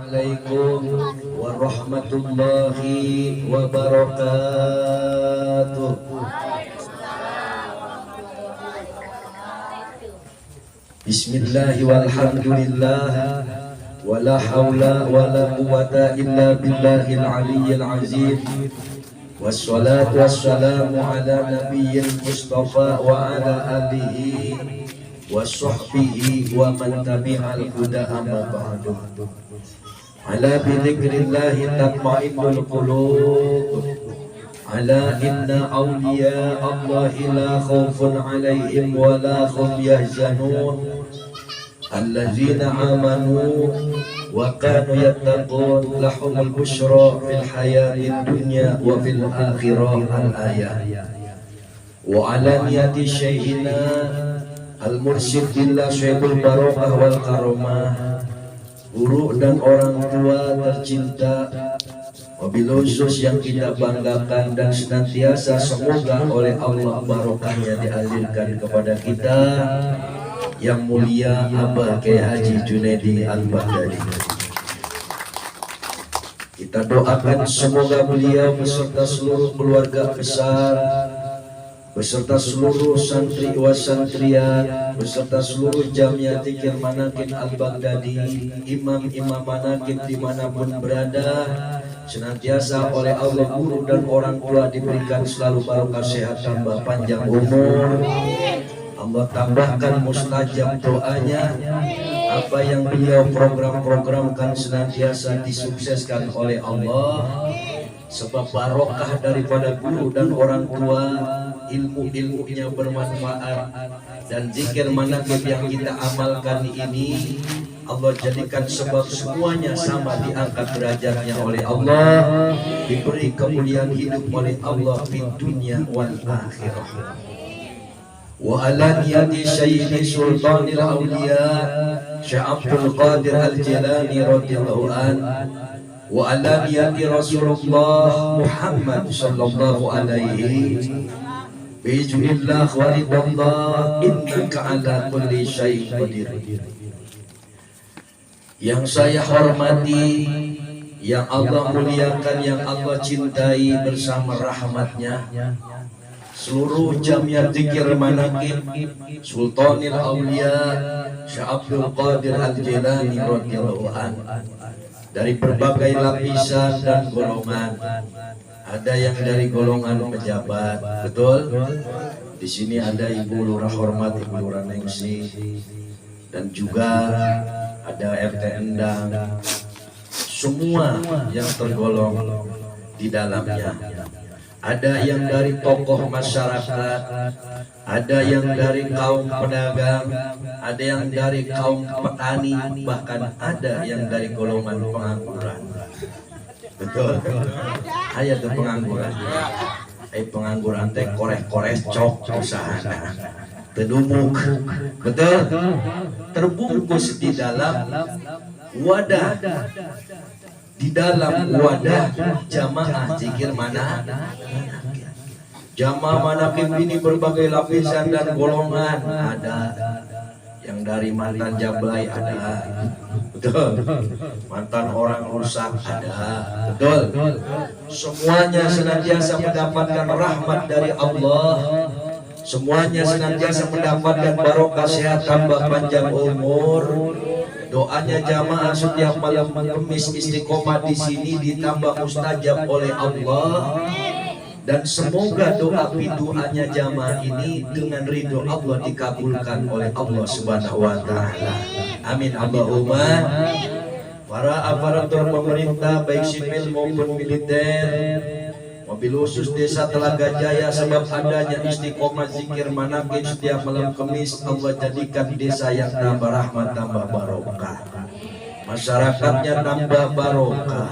Assalamualaikum warahmatullahi wabarakatuh. Bismillahi walhamdulillah wala hawla wala quwata illa billahil aliyyil azim. Wassalatu wassalamu ala nabiyyil mustafa wa ala alihi wa sahbihi wa man tabi'al huda amma ba'du. Ala bi dzikrillahi tatma'innul qulub. Ala inna awliya Allahi la khawfun 'alaihim wa la hum yahzanun. Allazina amanu wa kanu yattaqun lahumul busyra fil hayatid dunya wa fil akhirah. Al-ayah. Wa ala niyati syaihina al-mursyid billah syaihul barakah wal karamah, guru dan orang tua tercinta, wabil khusus yang kita banggakan dan senantiasa semoga oleh Allah barokahnya dialirkan kepada kita yang mulia Abah Kiai Haji Junaidi Al-Baghdadi. Kita doakan semoga beliau beserta seluruh keluarga besar, beserta seluruh santri wa santriyat, beserta seluruh jamiah dzikir manakin Al-Baghdadi, imam-imam manakin dimanapun berada, senantiasa oleh Allah guru dan orang tua diberikan selalu barokah sehat tambah panjang umur. Allah tambahkan mustajab doanya. Apa yang beliau program-programkan senantiasa disukseskan oleh Allah, sebab barokah daripada guru dan orang tua, ilmu-ilmunya bermanfaat, dan zikir manaqib yang kita amalkan ini Allah jadikan sebab semuanya sama diangkat derajatnya oleh Allah, diberi kemuliaan hidup oleh Allah di dunia wal akhirah. Wa ala niyati sayyidi sultanil awliya Syekh Abdul Qadir Al-Jilani radhiyallahu an, wa ala niyati Rasulullah Muhammad sallallahu alaihi biiznillah wa ridallah innaka ala kulli syai'in qadir. Yang saya hormati, yang Allah muliakan, yang Allah cintai bersama rahmatnya, seluruh jamiah dzikir manaqib Sultanil Aulia Syekh Abdul Qadir Al-Jilani radhiyallahu an, dari berbagai lapisan dan golongan. Ada yang dari golongan pejabat, betul? Di sini ada Ibu Lurah Hormat, Ibu Lurah Nengsi, dan juga ada RT Endang. Semua yang tergolong di dalamnya. Ada yang dari tokoh masyarakat, ada yang dari kaum pedagang, ada yang dari kaum petani, bahkan ada yang dari golongan pengangguran. Betul? Ayo tuh pengangguran. Pengangguran teh koreh-koreh cok usahana. Tedumuk. Betul? Terbungkus di dalam wadah. Di dalam wadah jamaah zikir mana? Jamaah manaqib ini berbagai lapisan dan golongan. Ada yang dari mantan jablay, ada, betul, mantan orang rusak, ada, betul. Semuanya senantiasa mendapatkan rahmat dari Allah. Semuanya senantiasa mendapatkan barokah sehat tambah panjang umur. Doanya jamaah setiap malam Kamis istiqomah di sini ditambah mustajab oleh Allah, dan semoga doa doanya jamaah ini dengan ridho Allah dikabulkan oleh Allah Subhanahu wa taala. Amin Allahumma. Para aparatur pemerintah baik sipil maupun militer, mobil khusus desa Telaga Jaya, sebab adanya istiqomah zikir manaqib setiap malam Kamis, Allah jadikan desa yang tambah rahmat, tambah barokah, masyarakatnya tambah barokah,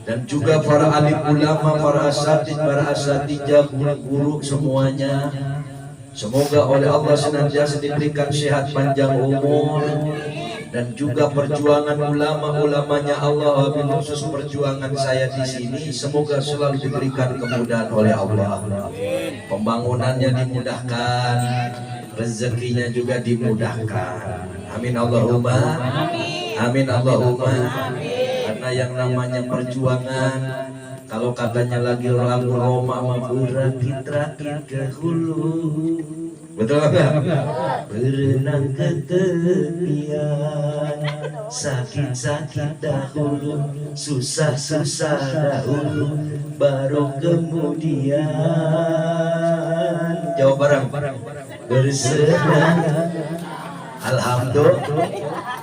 dan juga para alim ulama, para asatidjah, guru-guru semuanya. Semoga oleh Allah senantiasa diberikan sehat panjang umur, dan juga perjuangan ulama-ulamanya Allah, wabil khusus perjuangan saya di sini, semoga selalu diberikan kemudahan oleh Allah. Pembangunannya dimudahkan, rezekinya juga dimudahkan. Amin Allahumma. Amin Allahumma. karena yang namanya perjuangan, kalau katanya lagi lagu Roma sama berakit-rakit ke hulu, betul nggak? Berenang ke tepian, sakit-sakit dahulu, susah-susah dahulu, baru kemudian jawab bareng bersenang. Alhamdulillah,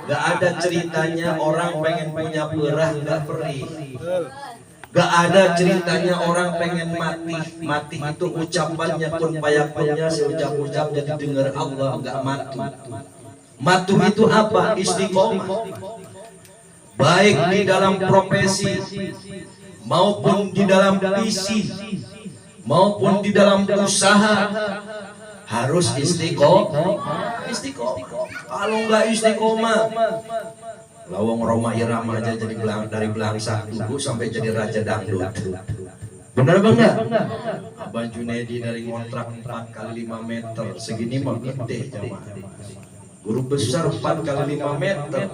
gak ada ceritanya orang pengen punya perah gak perih. Gak ada ceritanya orang pengen mati. Mati itu ucapannya kun payakunnya seucap-ucap jadi dengar Allah, gak matu. Matu itu apa? Istiqomah. Baik di dalam profesi maupun di dalam visi maupun di dalam usaha harus istiqomah. Kalau nggak istiqomah, lawang Roma Irama aja jadi dari belangsa dulu sampai jadi raja dangdut. Bener bangga? Abang Junedi dari kontrak 4 kali 5 meter segini mah gede jamaah. Guru besar 4 kali 5 meter.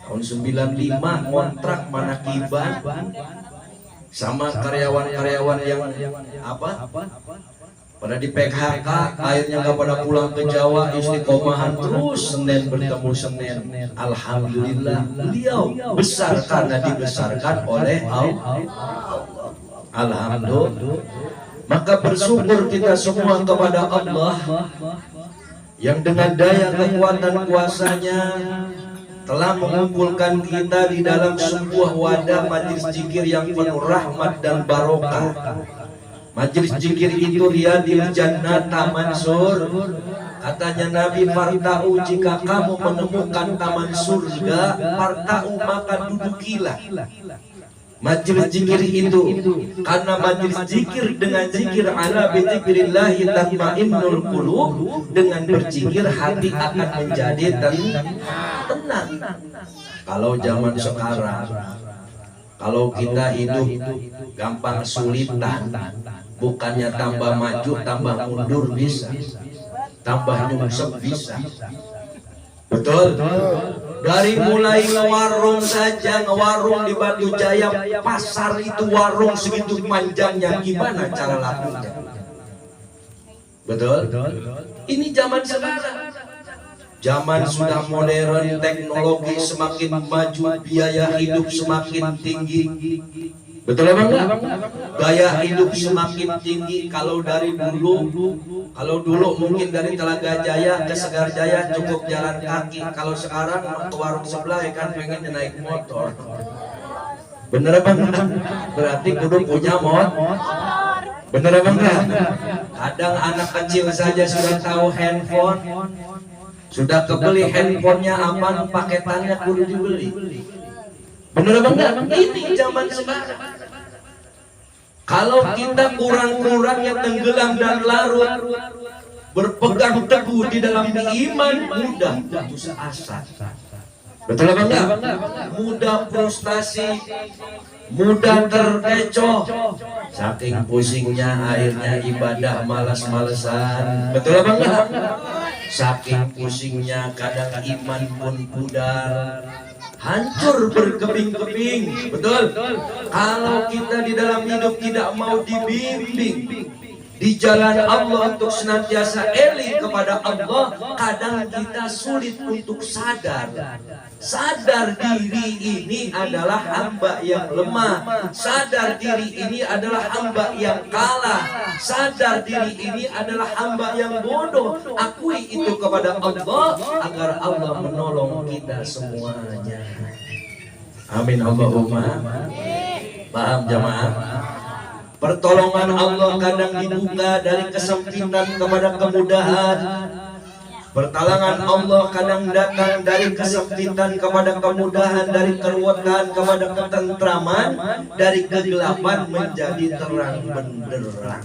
Tahun 95 kontrak Manakiban sama karyawan-karyawan yang apa? Pada di PHK, akhirnya gak pada pulang ke Jawa, istiqomahan terus Senin bertemu Senin. Alhamdulillah, beliau besar karena dibesarkan oleh Allah. Alhamdulillah. Maka bersyukur kita semua kepada Allah yang dengan daya kekuatan kuasanya telah mengumpulkan kita di dalam sebuah wadah majelis zikir yang penuh rahmat dan barokah. Majelis zikir itu riyadil jannah, taman sur. Katanya Nabi, farta'u, jika kamu menemukan taman surga, farta'u, maka dudukilah majelis zikir itu. Karena majelis zikir dengan zikir ala bi dzikrillahi tatmainnul qulub, dengan berzikir hati akan menjadi tenang. Kalau zaman sekarang, kalau kita hidup gampang kesulitan, bukannya tambah maju, tambah mundur bisa, tambah nyungsep bisa. Betul? Dari mulai ngewarung saja, ngewarung di Batu Jaya, pasar itu warung segitu panjangnya, gimana cara lakunya? Betul? Ini zaman sekarang. Zaman sudah modern, teknologi semakin maju, biaya hidup semakin tinggi. Betul apa enggak? Gaya hidup semakin tinggi. Kalau dulu mungkin dari Telaga Jaya ke Segar Jaya cukup jalan kaki. Kalau sekarang ke warung sebelah kan pengen naik motor. Bener apa enggak? Berarti kudu punya motor. Bener apa enggak? Kadang anak kecil saja sudah tahu handphone, sudah kebeli handphonenya apa, paketannya kudu dibeli. Bener apa enggak? Ini zaman sekarang. Kalau kita kurang-kurangnya tenggelam dan larut, berpegang teguh di dalam iman, mudah putus asa. Betul apa enggak? Mudah frustasi, mudah terkecoh. Saking pusingnya akhirnya ibadah malas-malesan. Betul apa enggak? Saking pusingnya kadang iman pun pudar, hancur berkeping-keping. Betul? Kalau kita di dalam hidup tidak mau dibimbing di jalan Allah untuk senantiasa eling kepada Allah, kadang kita sulit untuk sadar diri ini adalah hamba yang lemah, sadar diri ini adalah hamba yang kalah, sadar diri ini adalah hamba yang bodoh. Akui itu kepada Allah agar Allah menolong kita semuanya. Amin Allahumma. Paham jamaah? Pertolongan Allah kadang dibuka dari kesempitan kepada kemudahan. Pertolongan Allah kadang datang dari kesempitan kepada kemudahan, dari keruwetan kepada ketentraman, dari kegelapan menjadi terang benderang.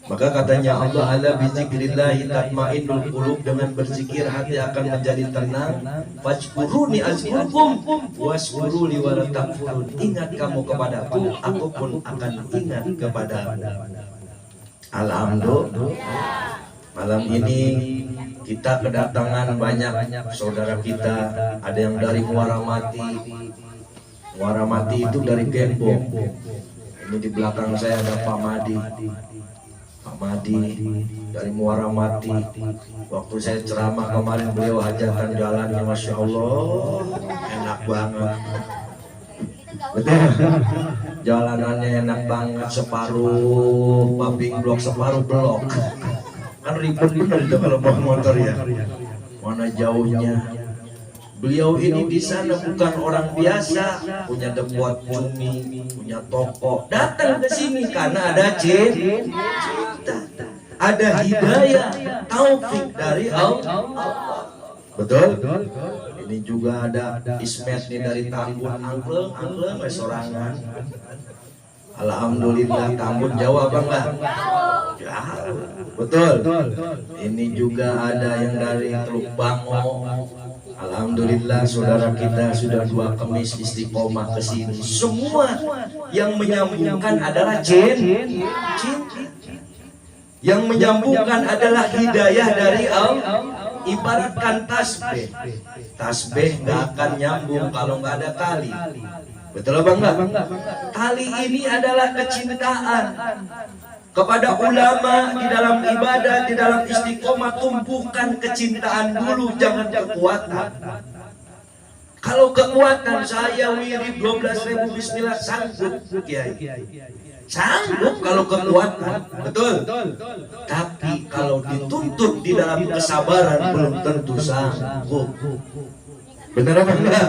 Maka katanya Allah, ala bizikrillahi tatmainnul qulub, dengan berzikir hati akan menjadi tenang. Fazkuruni azkurkum washkuruli wala takfurun. Ingat kamu kepadaku, aku pun akan ingat kepadamu. Alhamdulillah. Malam ini Kita kedatangan banyak saudara kita, ada yang dari Muara Mati. Muara Mati itu dari Gembong. Ini di belakang saya ada Pak Madi. Pak Madi dari Muara Mati. Waktu saya ceramah kemarin beliau hajatan jalannya, Masya Allah, enak banget. Betul, jalanannya enak banget, separuh paving blok, separuh blok. Kan ribet bener itu kalau bawa motor ya. Mana jauhnya. Beliau ini di sana bukan orang biasa, punya depot cumi, punya toko. Datang ke sini karena ada cinta, ada hidayah, taufik dari Allah. Betul? Ini juga ada Ismet nih dari Tambun, Angkleng sorangan. Alhamdulillah, Tambun jawab apa enggak? Jauh. Betul. Ini juga ada yang dari Teluk Bango. Alhamdulillah, saudara kita sudah 2 kemis istiqomah ke sini. Semua yang menyambungkan adalah cinta. Yang menyambungkan adalah hidayah dari Allah. Ibaratkan tasbih. Tasbih nggak akan nyambung kalau nggak ada tali. Betul apa enggak? Tali ini adalah kecintaan kepada ulama di dalam ibadah, di dalam istiqomah. Tumbuhkan kecintaan dulu, jangan kekuatan. Kalau kekuatan, saya wirid 12.000 bismillah sanggup, Kiai. Sanggup kalau kekuatan, betul. Tapi kalau dituntut di dalam kesabaran belum tentu sanggup. Benar apa enggak?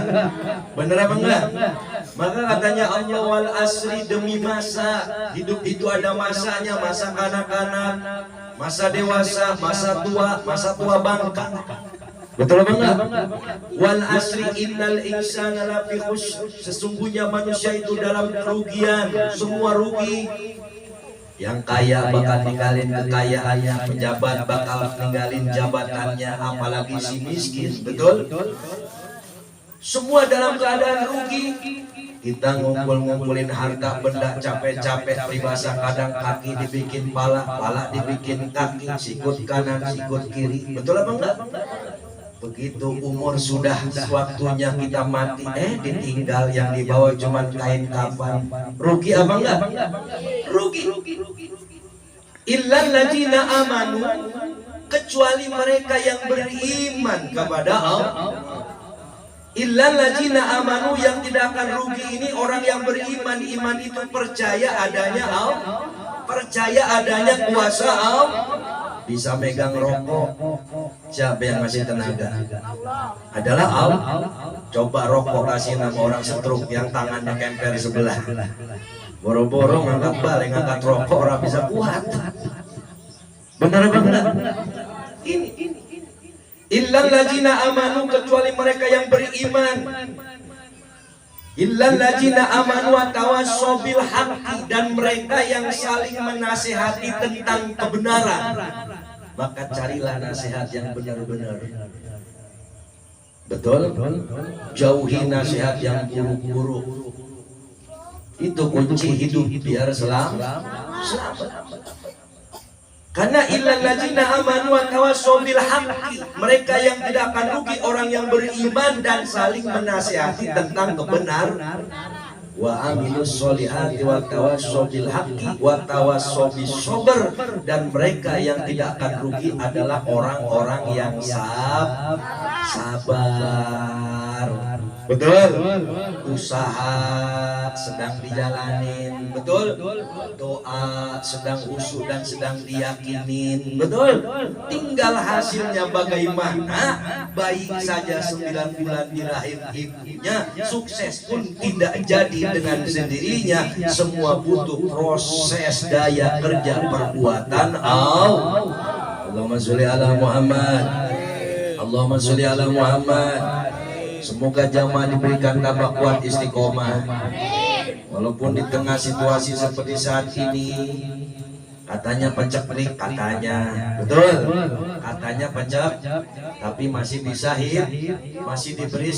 Benar apa enggak? Maka katanya Allah, wal asri, demi masa. Hidup itu ada masanya, masa kanak-kanak, masa dewasa, masa tua bangka. Betul apa enggak? Wal asri innal insana lafi khusr. Sesungguhnya manusia itu dalam kerugian, semua rugi. Yang kaya bakal ninggalin kekayaannya, pejabat bakal ninggalin jabatannya, apalagi si miskin. Betul? Semua dalam keadaan rugi. Kita ngumpulin harta benda capek-capek, peribahasa kadang kaki dibikin pala, pala dibikin kaki, sikut kanan, sikut kiri. Betul apa enggak? Begitu umur sudah waktunya kita mati, ditinggal, yang dibawa cuma kain kafan. Rugi apa enggak? Rugi. Illal ladzina amanu, kecuali mereka yang beriman kepada Allah. Illal ladzina amanu, yang tidak akan rugi ini orang yang beriman. Iman itu percaya adanya Allah, percaya adanya kuasa Allah. Bisa megang rokok, siapa yang ngasih tenaga? Adalah Allah. Coba rokok kasih nama orang setruk yang tangannya kemper sebelah. Boro-boro ngangkat balik, ngangkat rokok, orang bisa kuat. Benar apa enggak? Ini. Illal ladzina amanu, kecuali mereka yang beriman. Illal ladzina amanu wa tawassaw bil haqqi, dan mereka yang saling menasihati tentang kebenaran. Maka carilah nasihat yang benar-benar. Betul? Jauhi nasihat yang buruk-buruk. Itu kunci hidup biar selamat. Karena illal ladzina amanu wa tawassaw bil haqqi, mereka yang tidak akan rugi orang yang beriman dan saling menasihati tentang kebenaran. Wa amilus solihati wa tawassaw bil haqqi wa tawassaw bis sabr, dan mereka yang tidak akan rugi adalah orang-orang yang sabar. Betul. Usaha sedang dijalanin, betul. Doa sedang usul dan sedang diyakinin, betul. Tinggal hasilnya bagaimana. Baik saja 9 bulan di rahim ibunya, sukses pun tidak jadi dengan sendirinya. Semua butuh proses, daya kerja, perbuatan Allah. Allahumma sholli ala Muhammad. Allahumma sholli ala Muhammad. Semoga jamaah diberikan tambah kuat istiqomah. Walaupun di tengah situasi seperti saat ini, katanya peceklik, katanya betul, katanya pecek, tapi masih bisa hidup, masih diberi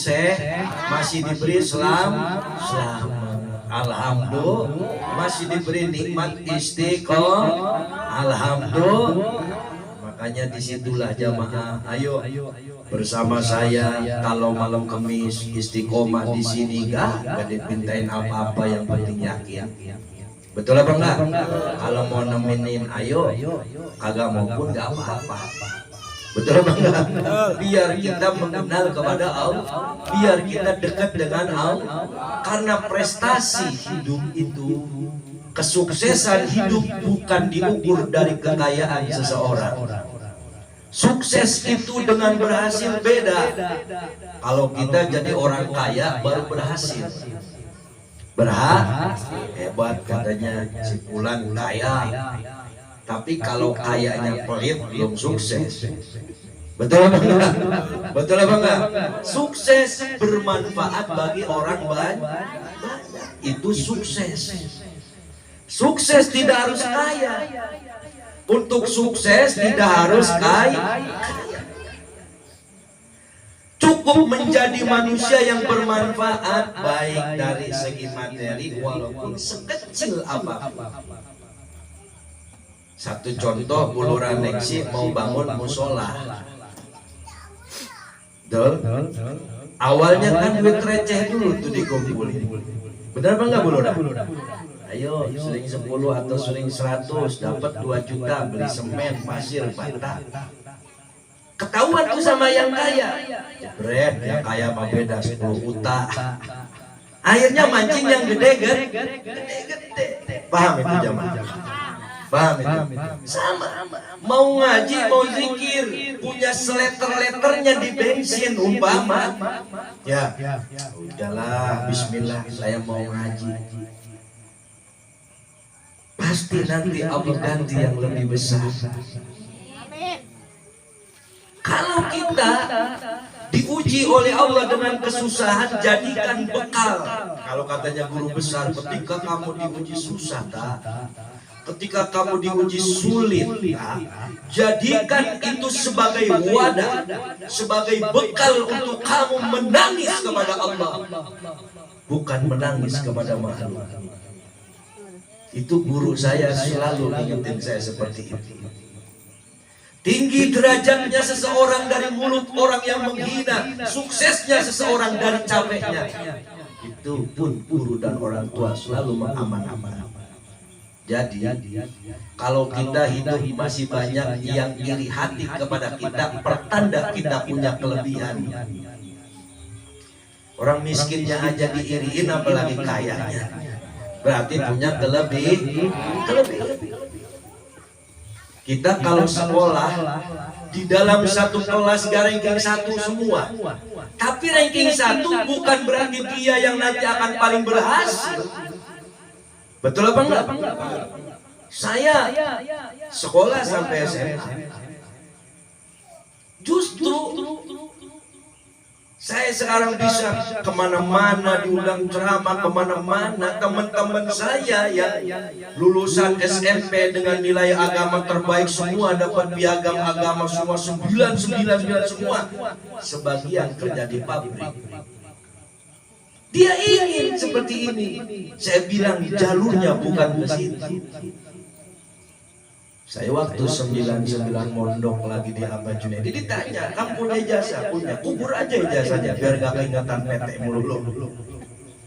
masih diberi selamat. Alhamdulillah, masih diberi nikmat istiqomah. Alhamdulillah. Makanya disitulah jamaah, ayo bersama saya kalau malam Kamis istiqomah di sini gak dipintain apa-apa, yang penting yakin. Betul apa enggak? Kalau mau nemenin ayo, kagak mau pun gak apa-apa. Betul apa enggak? Biar kita mengenal kepada Allah, biar kita dekat dengan Allah. Karena prestasi hidup itu, kesuksesan hidup bukan diukur dari kekayaan seseorang. Sukses itu dengan berhasil beda. Kalau kita jadi orang kaya baru berhasil. Hebat katanya si Fulan kaya. Tapi kalau kayanya pelit belum sukses. Betul apa enggak? Betul apa enggak? Sukses bermanfaat bagi orang banyak. Itu sukses. Sukses tidak harus kaya. Untuk sukses tidak harus kaya. Cukup menjadi manusia yang bermanfaat baik dari segi materi walaupun sekecil apapun. Satu contoh, Buluran Neksi mau bangun musola. Awalnya kan duit receh dulu tuh dikumpulin. Benar apa enggak Buluran? Ayo sering 10 atau sering 100 dapat 2 juta beli semen, pasir, bata. Ketahuan tuh sama yang kaya. Jebret, yang kaya mah beda 10 juta. Akhirnya mancing yang gede-gede. Paham itu jamaah? Paham itu? Sama. Mau ngaji, mau zikir, punya seleter-leternya di bensin umpama. Ya, udahlah, bismillah, saya mau ngaji. Pasti nanti Allah ganti yang lebih besar. Kalau kita diuji oleh Allah dengan kesusahan, jadikan bekal. Kalau katanya guru besar, ketika kamu diuji susah, ketika kamu diuji sulit, jadikan itu sebagai wadah, sebagai bekal untuk kamu menangis kepada Allah, bukan menangis kepada makhluk. Itu guru saya selalu ingetin saya seperti itu. Tinggi derajatnya seseorang dari mulut orang yang menghina, suksesnya seseorang dari capeknya. Itu pun guru dan orang tua selalu mengaman-aman. Jadi kalau kita hidup masih banyak yang iri hati kepada kita, pertanda kita punya kelebihan. Orang miskinnya aja diiriin, apalagi kayanya. Berarti punya kelebihan. Kita kalau sekolah di dalam satu kelas ranking 1 semua. Tapi ranking 1 bukan berarti dia yang nanti akan paling berhasil. Betul apa enggak? Saya sekolah sampai SMA. Justru saya sekarang bisa kemana-mana, diundang ceramah kemana-mana. Teman-teman saya yang lulusan SMP dengan nilai agama terbaik semua, dapat piagam agama semua 999 semua. Sebagian kerja di pabrik. Dia ingin seperti ini. Saya bilang jalurnya bukan ke situ. Saya waktu 99 mondok lagi di Abah Junaidi, ditanya, kamu punya ijazah? Punya. Kubur aja ijazahnya biar gak keingatan PT mulu.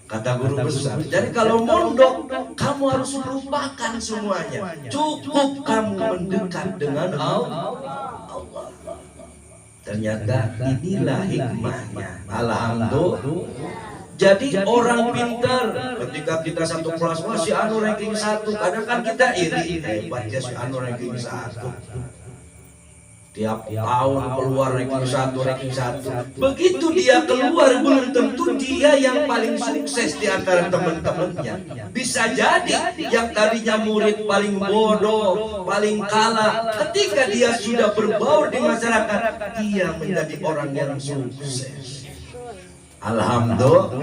Kata guru besar. Jadi kalau mondok, kamu harus melupakan semuanya. Cukup kamu mendekat dengan Allah. Ternyata inilah hikmahnya. Alhamdulillah. Jadi orang pintar, ketika kita satu kelas, wah si Anu ranking 1, kadang kan kita iri, hebatnya si Anu ranking 1. Tiap tahun keluar ranking 1. Begitu dia keluar, belum tentu dia yang paling sukses di antara teman-temannya. Bisa jadi yang tadinya murid paling bodoh, paling kalah, ketika dia sudah berbaur di masyarakat, dia menjadi orang yang sukses. Alhamdulillah.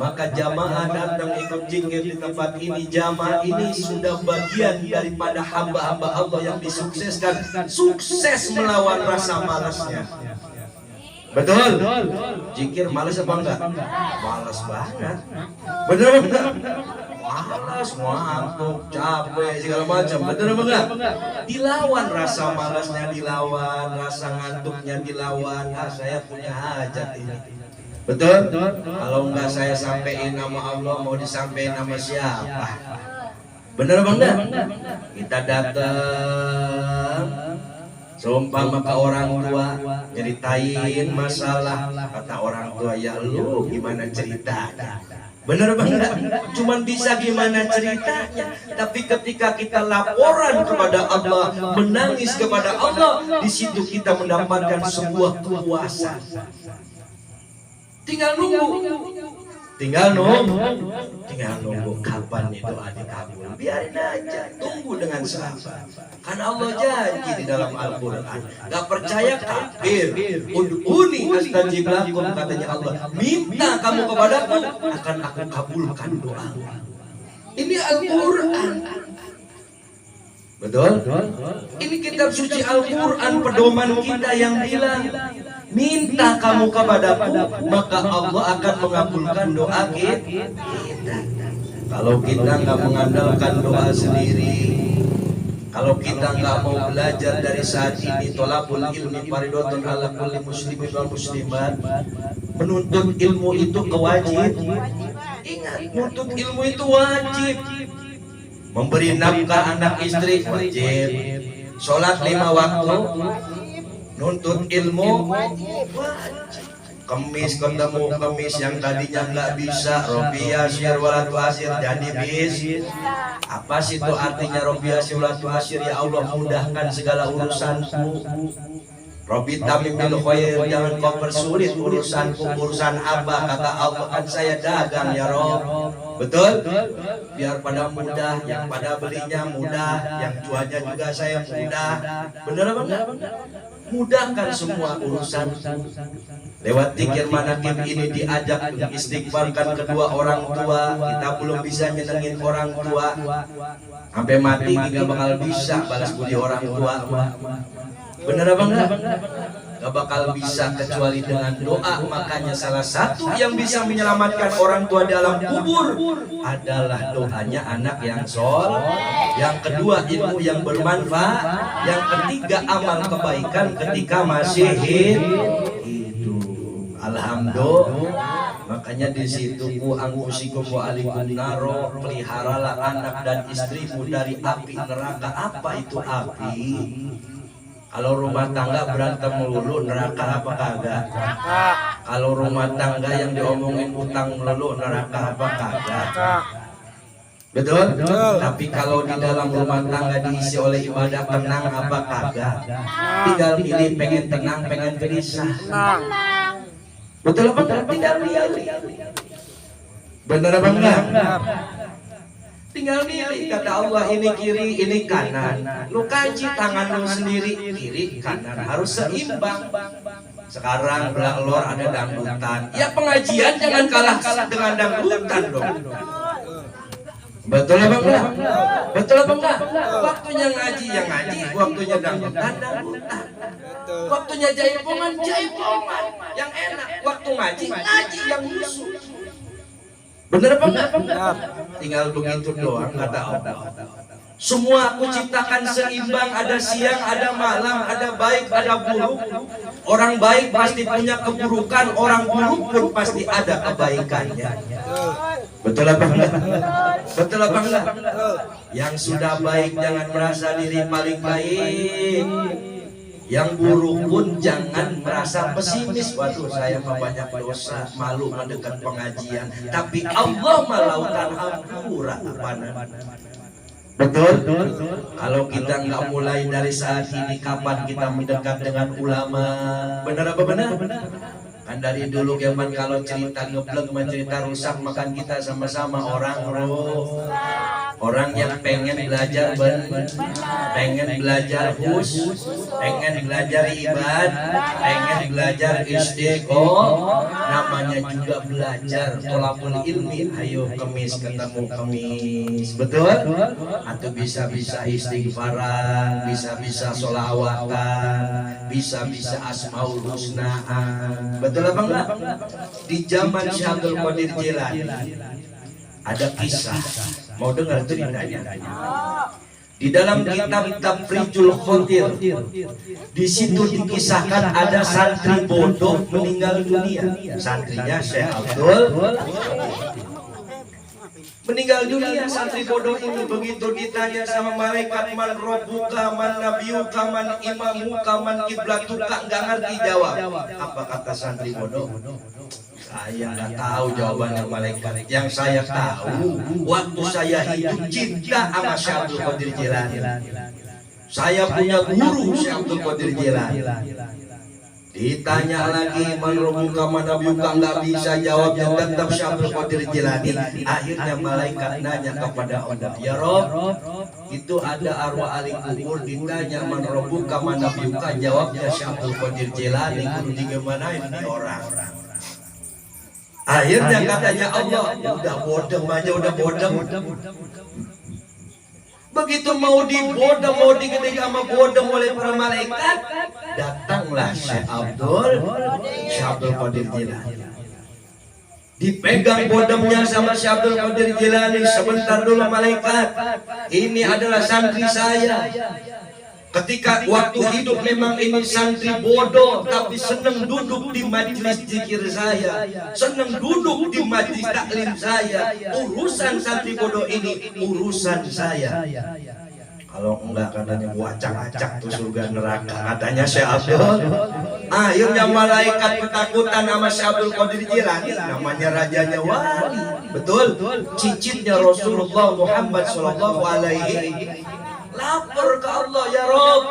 Maka jamaah datang ikut zikir di tempat ini. Jamaah ini sudah bagian daripada hamba-hamba Allah yang disukseskan. Sukses melawan rasa malasnya. Betul? Zikir malas apa enggak? Malas banget. Benar enggak? malas, ngantuk, capek, segala macam. Betul apa enggak? Dilawan rasa malasnya, dilawan rasa ngantuknya, dilawan. Saya punya hajat ini. Betul? Kalau enggak saya sampaikan nama Allah, mau disampaikan nama siapa? Benar apa enggak? Kita datang seumpama ke orang tua ceritain masalah, kata orang tua, ya lu gimana ceritanya? Benar apa enggak? Cuman bisa gimana ceritanya, tapi ketika kita laporan kepada Allah, menangis kepada Allah, di situ kita mendapatkan sebuah kepuasan. Tinggal nunggu kapan itu dikabul. Biarin aja, tunggu dengan sabar. Karena Allah janji di dalam Al-Quran, gak percaya kafir. Ud'uni astajib lakum, katanya Allah, minta kamu kepadaku, akan aku kabulkan doa. Ini Al-Quran. Betul? Ini kitab suci Al-Quran, pedoman kita yang bilang, minta kamu kepadaku, maka Allah akan mengabulkan doa kita. Kalau kita nggak mengandalkan doa sendiri, kalau kita nggak mau belajar dari saat ini, tolabul ilmi faridotun ala kulli muslimin wal muslimat, menuntut ilmu itu kewajib. Ingat, menuntut ilmu itu wajib. Memberi nafkah anak istri wajib. Sholat 5 waktu, nuntut ilmu wajib. Kemis ketemu kemis yang tadinya nggak bisa, Robiah syir walatu asir jadi bis. Apa sih itu artinya Robiah syir walatu asir? Ya Allah, mudahkan segala urusanku. Robi tamim bil khair, jangan kau persulit urusanku. Urusan apa? Kata Allah, kan saya dagang ya Rob. Betul? Biar pada mudah, yang pada belinya mudah, yang jualnya juga saya mudah. Benar apa enggak? Mudahkan semua urusan. Lewat zikir manakib ini diajak istighfarkan kedua orang tua. Kita belum bisa nyenengin orang tua, sampai mati tidak bakal bisa balas budi orang tua. Benar apa enggak? Gak bakal bisa kecuali dengan doa. Makanya salah satu yang bisa menyelamatkan orang tua dalam kubur adalah doanya anak yang soleh. Yang kedua, ilmu yang bermanfaat. Yang ketiga, amal kebaikan ketika masih hidup. Alhamdulillah. Makanya di situ ku angkusikum wa alikum naro, peliharalah anak dan istrimu dari api neraka. Apa itu api? Kalau rumah tangga berantem melulu, neraka apa kagak? Kalau rumah tangga yang diomongin utang melulu, neraka apa kagak? Betul? Tapi kalau di dalam rumah tangga diisi oleh ibadah tenang apa kagak? Tinggal pilih pengen tenang, pengen gelisah. Betul apa enggak? Tinggal pilih. Benar apa enggak? Tinggal milih, kata Allah, ini kiri, ini kanan. Lu kaji tangan lu sendiri, kiri, kanan, harus seimbang. Sekarang belah lor ada dangdutan. Ya pengajian jangan kalah dengan dangdutan dong. Betul apa enggak? Betul apa enggak? Waktunya ngaji yang ngaji, waktunya dangdutan, dangdutan. Waktunya jaipongan, jaipongan yang enak. Waktu ngaji, ngaji yang musuh. Bener apa enggak? Tinggal begitu doang, kata Allah. Semua aku ciptakan seimbang, ada siang, ada malam, ada baik, ada buruk. Orang baik pasti punya keburukan, orang buruk pun pasti ada kebaikannya. Betul apa enggak? Betul apa enggak? Yang sudah baik jangan merasa diri paling baik. Yang buruk pun jangan merasa pesimis. Waduh, saya banyak dosa, malu mendekat pengajian. Tapi Allah melautan ampura. Betul? Kalau kita nggak mulai dari saat ini, kapan kita mendekat dengan ulama? Benar apa benar? Kan dari dulu zaman kalau cerita ngebleng, cerita rusak, makan kita sama-sama orang roh. Orang yang pengen belajar pengen belajar pengen belajar ibad, pengen belajar istiqomah, namanya juga belajar tolabul ilmi. Ayo kemis ketemu kemis, betul? Atau bisa-bisa istighfaran, bisa-bisa sholawatan, bisa-bisa asmaul husnaan. Betul apa enggak? Di zaman Syaikhul Qadir Jilani ada kisah. Mau dengar ceritanya? Di dalam kitab Tafrijul Khotir, di situ dikisahkan ada santri bodoh meninggal dunia. Santrinya Syekh Abdul meninggal dunia. Santri bodoh ini begitu ditanya sama malaikat, man rabbuka, man nabiyuka, man imamuka, man kiblatuka, nggak ngerti jawab. Apa kata santri bodoh? Saya nggak tahu jawabannya malaikat. Yang saya tahu, waktu saya hidup cinta sama Syekh Abdul Qadir Jilani. Saya punya guru Syekh Abdul Qadir Jilani. Ditanya lagi, man rabbuka, man nabiyuka, nggak bisa jawabnya, tetap Syekh Abdul Qadir Jilani. Akhirnya malaikat nanya kepada Allah, ya Rob, itu ada arwah ahli kubur ditanya man rabbuka, man nabiyuka, jawabnya Syekh Abdul Qadir Jilani. Kudu digimanain nih orang? Akhirnya katanya Allah, udah bodem aja, udah bodem. Begitu mau dibodem, mau digedeng sama bodem oleh para malaikat, datanglah Syekh Abdul Qadir Jilani. Dipegang bodemnya sama Syekh Abdul Qadir Jilani. Sebentar dulu malaikat, ini adalah santri saya. Ketika waktu hidup memang ini santri bodoh, tapi senang duduk di majelis zikir saya, senang duduk di majelis taklim saya. Urusan santri bodoh ini urusan saya. Kalau enggak katanya gua acak-acak tuh surga neraka, katanya Syekh Abdul. Akhirnya malaikat ketakutan sama Syekh Abdul Qadir Jilani, namanya rajanya wali, betul, cicitnya Rasulullah Muhammad sallallahu alaihi. Lapor ke Allah, ya Rob,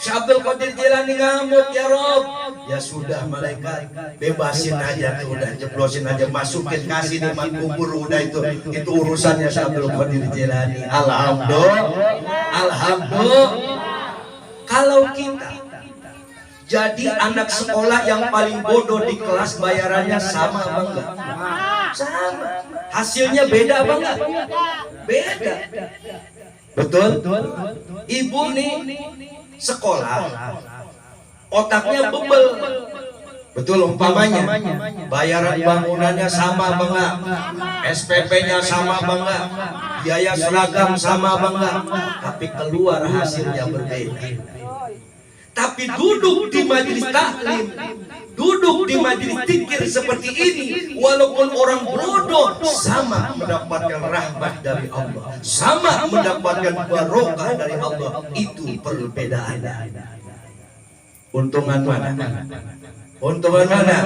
Syekh Abdul Qadir Jilani ngamuk, ya Rob. Ya sudah malaikat, bebasin aja tuh, udah jeblosin aja, masukin, kasih nikmat kubur, udah itu urusannya Syekh Abdul Qadir Jilani. Alhamdulillah. Kalau kita jadi anak sekolah yang paling bodoh di kelas, bayarannya sama apa enggak? Sama. Hasilnya beda apa enggak? Beda. Betul? Ibu nih sekolah, otaknya bebel. Betul, umpamanya bayaran bangunannya sama apa enggak? SPP-nya sama apa enggak? Biaya seragam sama apa enggak? Tapi keluar hasilnya berbeda. Tapi duduk di majelis taklim, duduk di majelis zikir seperti ini, walaupun orang bodoh, sama mendapatkan rahmat dari Allah, sama mendapatkan barokah dari Allah. Itu perbedaannya. Untungan mana? Untungan mana?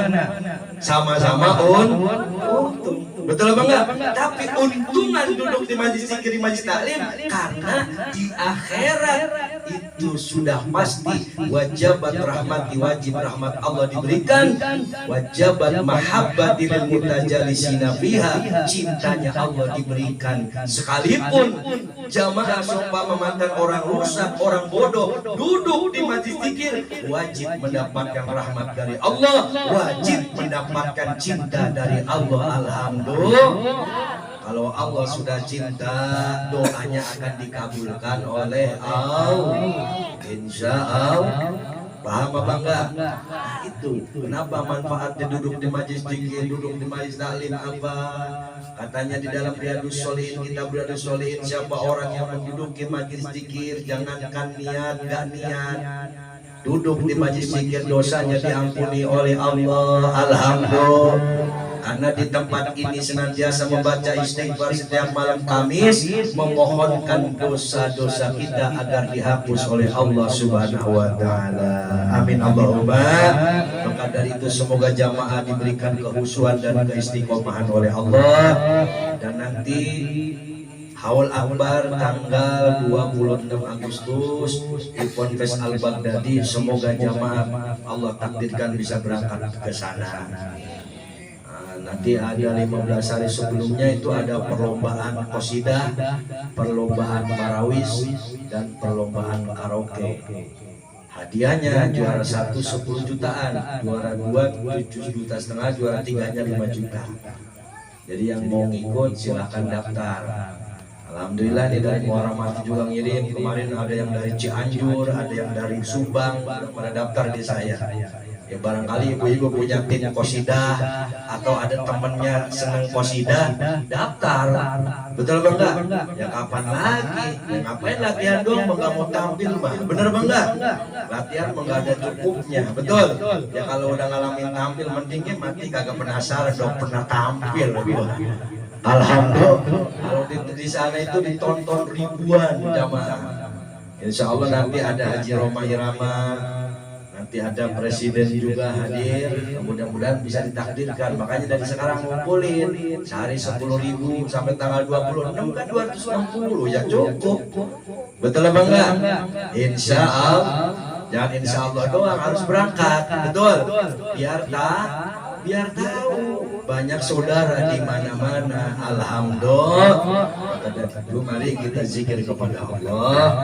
Sama-sama untung. Betul apa enggak? Tapi untungan duduk di majelis zikir, di majelis taklim, karena di akhirat itu sudah pasti wajibat rahmati, wajib rahmat Allah diberikan, wajibat mahabbati lil mutajalisina fiha, cintanya Allah diberikan. Sekalipun jamaah seumpama mantan orang rusak, orang bodoh, duduk di majelis zikir, wajib mendapatkan rahmat dari Allah, wajib mendapatkan cinta dari Allah. Alhamdulillah. Kalau Allah sudah cinta, doanya akan dikabulkan oleh Allah. Insya Allah. Paham apa enggak? Nah, itu kenapa manfaatnya duduk di majelis zikir, duduk di majelis taklim apa? Katanya di dalam Riyadhus Shalihin, kitab Riyadhus Shalihin, siapa orang yang menduduki majelis zikir, jangankan niat, enggak niat, duduk di majelis zikir, dosanya diampuni oleh Allah. Alhamdulillah. Karena di tempat ini senantiasa membaca istighfar setiap malam Kamis, memohonkan dosa-dosa kita agar dihapus oleh Allah Subhanahu wa taala. Amin Allahumma. Maka dari itu semoga jamaah diberikan kehusuan dan keistiqomahan oleh Allah, dan nanti Haul Akbar tanggal 26 Agustus di Ponpes Al-Baghdadi, semoga jamaah Allah takdirkan bisa berangkat ke sana. Nanti ada 15 hari sebelumnya itu ada perlombaan qasidah, perlombaan marawis, dan perlombaan karaoke. Hadiahnya juara 1 10 jutaan, juara 2 7,5 juta, juara 3-nya 5 juta. Jadi yang mau ngikut silahkan daftar. Alhamdulillah ini dari Muhammad juga ngirim, kemarin ada yang dari Cianjur, ada yang dari Subang, pada daftar di saya. Ya barangkali ibu-ibu punya tim qosidah atau ada temennya seneng qosidah, daftar. Betul Bang enggak? Ya kapan lagi? Ya ngapain latihan dong, enggak mau tampil mah. Bener Bang enggak? Latihan enggak ada cukupnya. Betul. Ya kalau udah ngalamin tampil mendingnya mati kagak penasaran dong pernah tampil gua. Alhamdulillah kalau di sana itu ditonton ribuan jamaah. Insya Allah nanti ada Haji Roma Irama, nanti ada presiden juga hadir. Mudah-mudahan bisa ditakdirkan. Makanya dari sekarang ngumpulin sehari 10.000 sampai tanggal 26 kan 260 ya cukup. Betul apa enggak? Insya Allah. Jangan insya Allah doang, harus berangkat. Betul. Biar tahu banyak saudara di mana-mana. Alhamdulillah. Mari kita zikir kepada Allah.